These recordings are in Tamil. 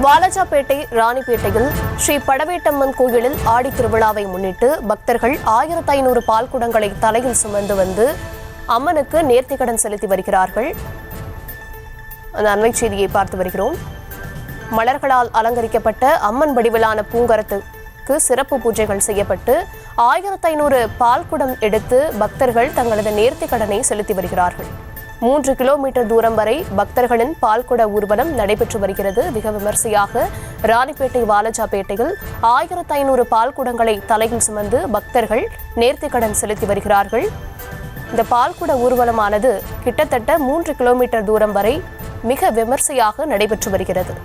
வாலாஜாபேட்டை ராணிப்பேட்டையில் ஸ்ரீ படவேட்டம்மன் கோயிலில் ஆடி திருவிழாவை முன்னிட்டு பக்தர்கள் 1500 பால் குடங்களை தலையில் சுமந்து வந்து அம்மனுக்கு நேர்த்திக்கடன் செலுத்தி வருகிறார்கள். அந்த அண்மை செய்தியை பார்த்து வருகிறோம். மலர்களால் அலங்கரிக்கப்பட்ட அம்மன் வடிவிலான பூங்கரத்துக்கு சிறப்பு பூஜைகள் செய்யப்பட்டு 1500 பால் குடம் எடுத்து பக்தர்கள் தங்களது நேர்த்திக்கடனை செலுத்தி வருகிறார்கள். 3 கிலோமீட்டர் தூரம் வரை பக்தர்களின் பால்குட ஊர்வலம் நடைபெற்று வருகிறது. மிக விமர்சையாக ராணிப்பேட்டை வாலாஜாபேட்டையில் 1500 பால்குடங்களை தலையில் சுமந்து பக்தர்கள் நேர்த்திக்கடன் செலுத்தி வருகிறார்கள். இந்த பால்குட ஊர்வலமானது கிட்டத்தட்ட 3 கிலோமீட்டர் தூரம் வரை மிக விமர்சையாக நடைபெற்று வருகிறது.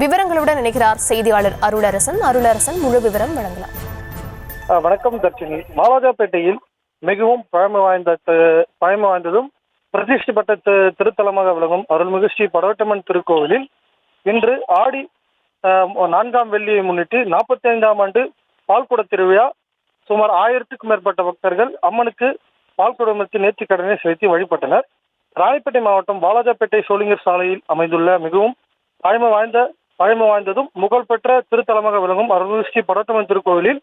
விவரங்களுடன் இணைகிறார் செய்தியாளர் அருளரசன். முழு விவரம் வழங்கலாம். வணக்கம் தர்ஷினி. வாலாஜாபேட்டையில் மிகவும் பழமை வாய்ந்ததும் பிரதிஷ்டி பெற்ற திருத்தலமாக விளங்கும் அருள்மிகு ஸ்ரீ படவேட்டம்மன் திருக்கோவிலில் இன்று ஆடி 4ஆம் வெள்ளியை முன்னிட்டு 45ஆம் ஆண்டு பால்குட திருவிழா. சுமார் 1000க்கும் மேற்பட்ட பக்தர்கள் அம்மனுக்கு பால்குடத்தின் நேர்த்திக்கடனை செலுத்தி வழிபட்டனர். ராணிப்பேட்டை மாவட்டம் வாலாஜாபேட்டை சோளிங்கர் சாலையில் அமைந்துள்ள மிகவும் பழமை வாய்ந்ததும் புகழ்பெற்ற திருத்தலமாக விளங்கும் அருள்மிகு ஸ்ரீ படவேட்டம்மன் திருக்கோவிலில்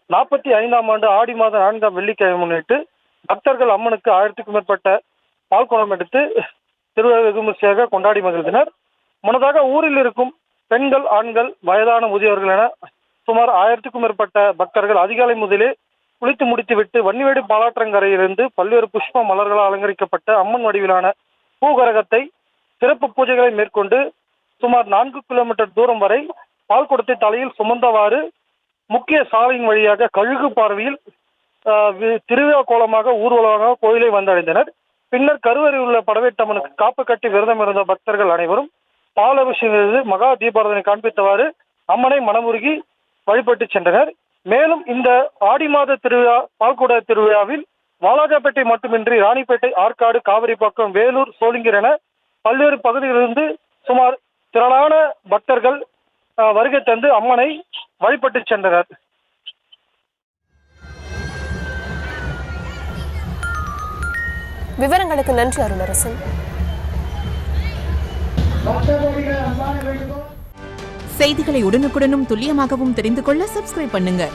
45ஆம் ஆண்டு ஆடி மாதம் 4ஆம் வெள்ளிக்கிழமை முன்னிட்டு பக்தர்கள் அம்மனுக்கு 1000க்கும் மேற்பட்ட பால்குடம் எடுத்து திருவிழா வெகுமதியாக கொண்டாடி மகிழ்ந்தனர். முன்னதாக ஊரில் இருக்கும் பெண்கள், ஆண்கள், வயதான முதியவர்கள் என சுமார் 1000க்கும் மேற்பட்ட பக்தர்கள் அதிகாலை முதலே குளித்து முடித்துவிட்டு வன்னிவேடு பாலாற்றங்கரையிலிருந்து பல்வேறு புஷ்ப மலர்களால் அலங்கரிக்கப்பட்ட அம்மன் வடிவிலான பூகரகத்தை சிறப்பு பூஜைகளை மேற்கொண்டு சுமார் 4 கிலோமீட்டர் தூரம் வரை பால்குடத்தை தலையில் சுமந்தவாறு முக்கிய சாலையின் வழியாக கழுகு பார்வையில் திருவிழா கோலமாக ஊர்வலமாக கோயிலை வந்தடைந்தனர். பின்னர் கருவறையில் உள்ள படவேட்டம்மனுக்கு காப்பு கட்டி விரதம் இருந்த பக்தர்கள் அனைவரும் பால் அபிஷேகம் மகா தீபாராதனை காண்பித்தவாறு அம்மனை மனமுருகி வழிபட்டு சென்றனர். மேலும் இந்த ஆடி மாத திருவிழா பால்குட திருவிழாவில் வாலாஜாபேட்டை மட்டுமின்றி ராணிப்பேட்டை, ஆற்காடு, காவிரிப்பாக்கம், வேலூர், சோளிங்கர் என பல்வேறு பகுதிகளிலிருந்து சுமார் திரளான பக்தர்கள் வருகை தந்து அம்மனை வழிபட்டு சென்றனர். விவரங்களுக்கு நன்றி அருளரசன். செய்திகளை உடனுக்குடனும் துல்லியமாகவும் தெரிந்து கொள்ள சப்ஸ்கிரைப் பண்ணுங்க.